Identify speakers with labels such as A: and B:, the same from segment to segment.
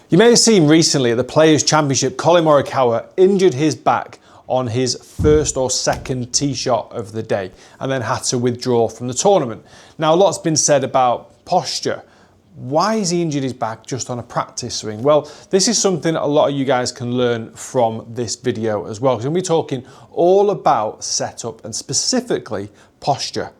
A: You may have seen recently at the Players' Championship, Collin Morikawa injured his back on his first or second tee shot of the day and then had to withdraw from the tournament. Now, a lot's been said about posture. Why has he injured his back just on a practice swing? Well, this is something a lot of you guys can learn from this video as well, because we're talking all about setup and specifically posture.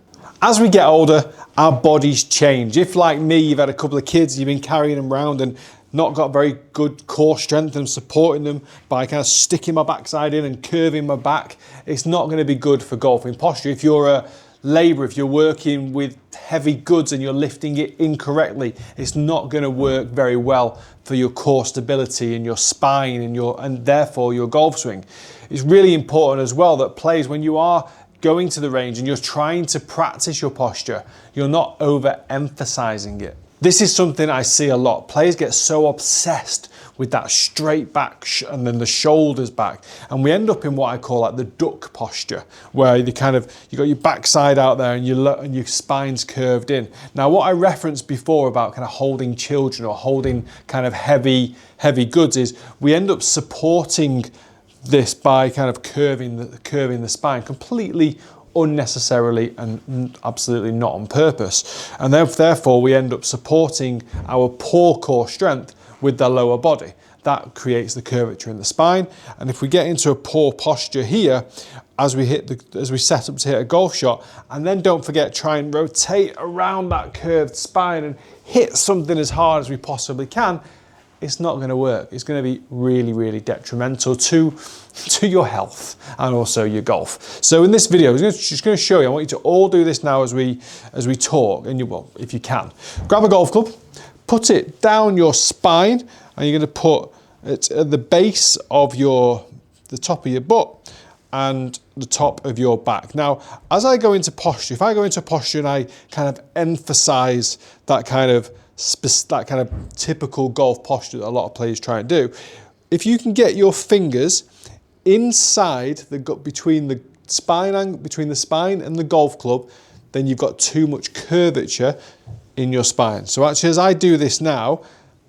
A: As we get older, our bodies change. If, like me, you've had a couple of kids, you've been carrying them around and not got very good core strength and supporting them by kind of sticking my backside in and curving my back, it's not going to be good for golfing posture. If you're a labourer, if you're working with heavy goods and you're lifting it incorrectly, it's not going to work very well for your core stability and your spine and therefore your golf swing. It's really important as well that players, when you are going to the range and you're trying to practice your posture, you're not overemphasizing it. This is something I see a lot. Players get so obsessed with that straight back and then the shoulders back, and we end up in what I call like the duck posture, where you got your backside out there and your spine's curved in. Now, what I referenced before about kind of holding children or holding kind of heavy goods is we end up supporting this by kind of curving the spine completely unnecessarily and absolutely not on purpose. And therefore we end up supporting our poor core strength with the lower body. That creates the curvature in the spine. And if we get into a poor posture here, as we set up to hit a golf shot, and then don't forget, try and rotate around that curved spine and hit something as hard as we possibly can, it's not going to work. It's going to be really, really detrimental to your health and also your golf. So in this video, I'm just going to show you, I want you to all do this now as we talk, and well, if you can. Grab a golf club, put it down your spine, and you're going to put it at the base of the top of your butt and the top of your back. Now, as I go into posture, if I go into posture and I kind of emphasize that kind of typical golf posture that a lot of players try and do, if you can get your fingers inside between the spine and the golf club, then you've got too much curvature in your spine. So actually, as I do this now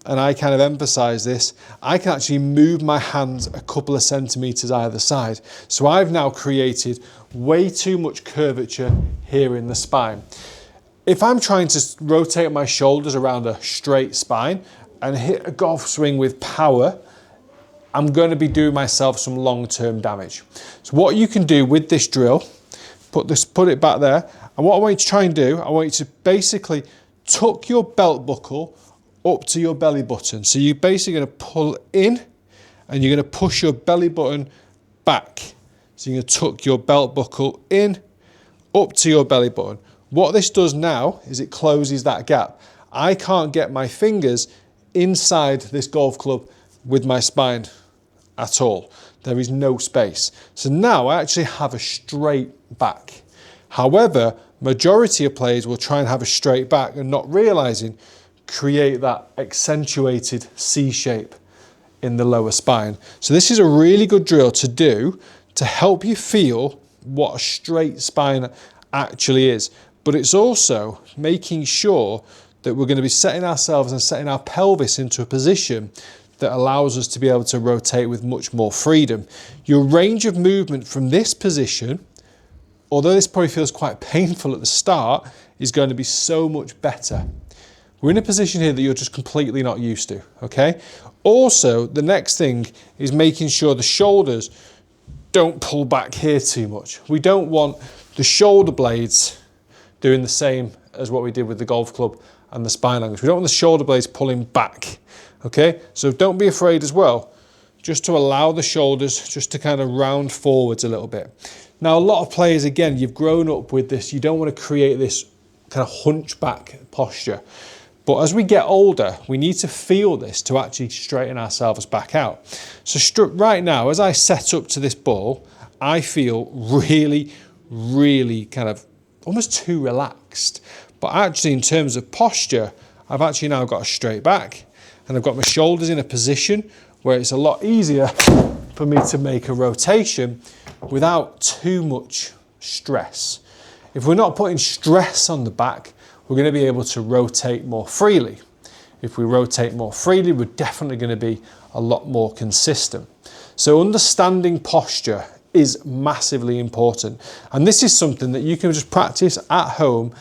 A: and I kind of emphasize this, I can actually move my hands a couple of centimeters either side. So I've now created way too much curvature here in the spine. If I'm trying to rotate my shoulders around a straight spine and hit a golf swing with power, I'm going to be doing myself some long-term damage. So what you can do with this drill, put it back there, and what I want you to try and do, I want you to basically tuck your belt buckle up to your belly button. So you're basically going to pull in and you're going to push your belly button back. So you're going to tuck your belt buckle in, up to your belly button. What this does now is it closes that gap. I can't get my fingers inside this golf club with my spine at all. There is no space. So now I actually have a straight back. However, majority of players will try and have a straight back and not realizing create that accentuated C shape in the lower spine. So this is a really good drill to do to help you feel what a straight spine actually is. But it's also making sure that we're going to be setting ourselves and setting our pelvis into a position that allows us to be able to rotate with much more freedom. Your range of movement from this position, although this probably feels quite painful at the start, is going to be so much better. We're in a position here that you're just completely not used to, okay? Also, the next thing is making sure the shoulders don't pull back here too much. We don't want the shoulder blades doing the same as what we did with the golf club and the spine angles. We don't want the shoulder blades pulling back, okay? So don't be afraid as well, just to allow the shoulders just to kind of round forwards a little bit. Now, a lot of players, again, you've grown up with this, you don't want to create this kind of hunchback posture. But as we get older, we need to feel this to actually straighten ourselves back out. So right now, as I set up to this ball, I feel really, really kind of almost too relaxed. But actually, in terms of posture, I've actually now got a straight back and I've got my shoulders in a position where it's a lot easier for me to make a rotation without too much stress. If we're not putting stress on the back, we're going to be able to rotate more freely. if we rotate more freely, we're definitely going to be a lot more consistent. So understanding posture is massively important. And this is something that you can just practice at home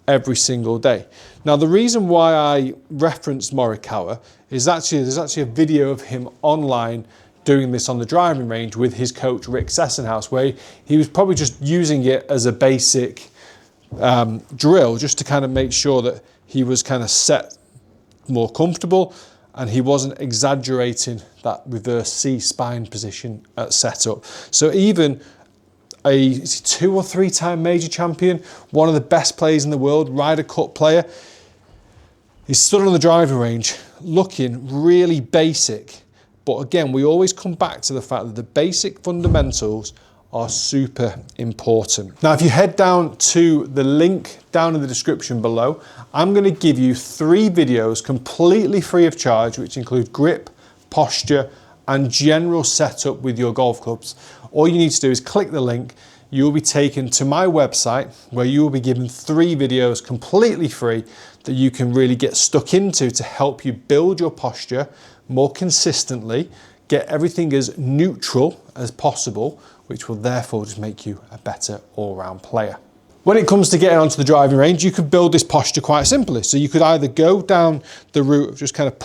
A: every single day. Now, the reason why I referenced Morikawa is there's actually a video of him online doing this on the driving range with his coach, Rick Sessenhaus, where he was probably just using it as a basic drill just to kind of make sure that he was kind of set more comfortable and he wasn't exaggerating that reverse C spine position at setup. So even a 2 or 3 time major champion, one of the best players in the world, Ryder Cup player, he's stood on the driving range looking really basic. But again, we always come back to the fact that the basic fundamentals are super important. Now, if you head down to the link down in the description below, I'm going to give you 3 videos completely free of charge, which include grip, posture, and general setup with your golf clubs. All you need to do is click the link. You'll be taken to my website where you will be given 3 videos completely free that you can really get stuck into to help you build your posture more consistently, get everything as neutral as possible, which will therefore just make you a better all-round player. When it comes to getting onto the driving range, you could build this posture quite simply. So you could either go down the route of just kind of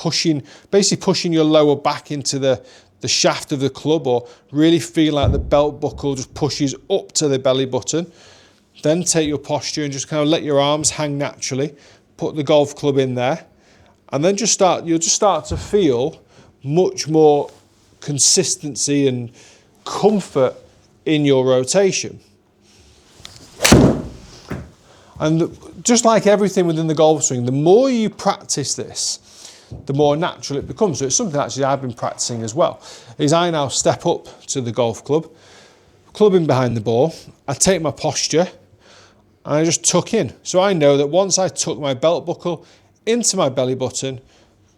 A: basically pushing your lower back into the shaft of the club, or really feel like the belt buckle just pushes up to the belly button. Then take your posture and just kind of let your arms hang naturally. Put the golf club in there, and then you'll just start to feel much more consistency and comfort in your rotation. And just like everything within the golf swing, the more you practice this, the more natural it becomes. So it's something actually I've been practicing as well, is I now step up to the golf club, clubbing behind the ball, I take my posture, and I just tuck in. So I know that once I tuck my belt buckle into my belly button,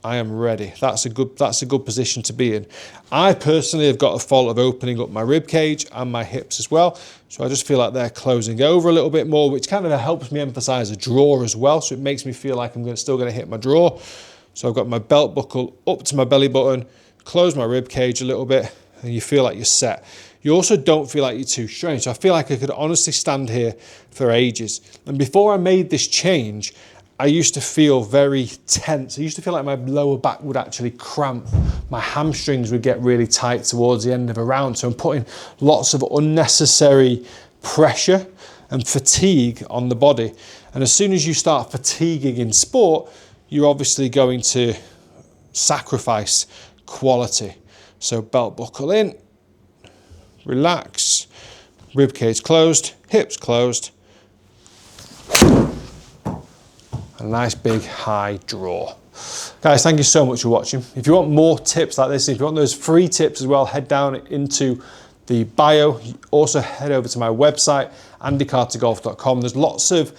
A: I am ready. That's a good position to be in. I personally have got a fault of opening up my rib cage and my hips as well. So I just feel like they're closing over a little bit more, which kind of helps me emphasize a draw as well. So it makes me feel like I'm still going to hit my draw. So I've got my belt buckle up to my belly button, close my rib cage a little bit, and you feel like you're set. You also don't feel like you're too strained. So I feel like I could honestly stand here for ages. And before I made this change, I used to feel very tense. I used to feel like my lower back would actually cramp. My hamstrings would get really tight towards the end of a round. So I'm putting lots of unnecessary pressure and fatigue on the body. And as soon as you start fatiguing in sport, you're obviously going to sacrifice quality. So belt buckle in, relax, rib cage closed, hips closed, a nice big high draw. Guys, thank you so much for watching. If you want more tips like this, if you want those free tips as well, head down into the bio. Also head over to my website, andycartergolf.com. There's lots of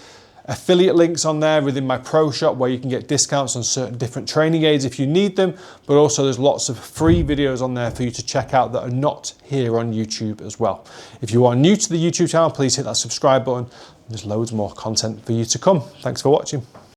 A: affiliate links on there within my pro shop where you can get discounts on certain different training aids if you need them, but also there's lots of free videos on there for you to check out that are not here on YouTube as well. If you are new to the YouTube channel, please hit that subscribe button. There's loads more content for you to come. Thanks for watching.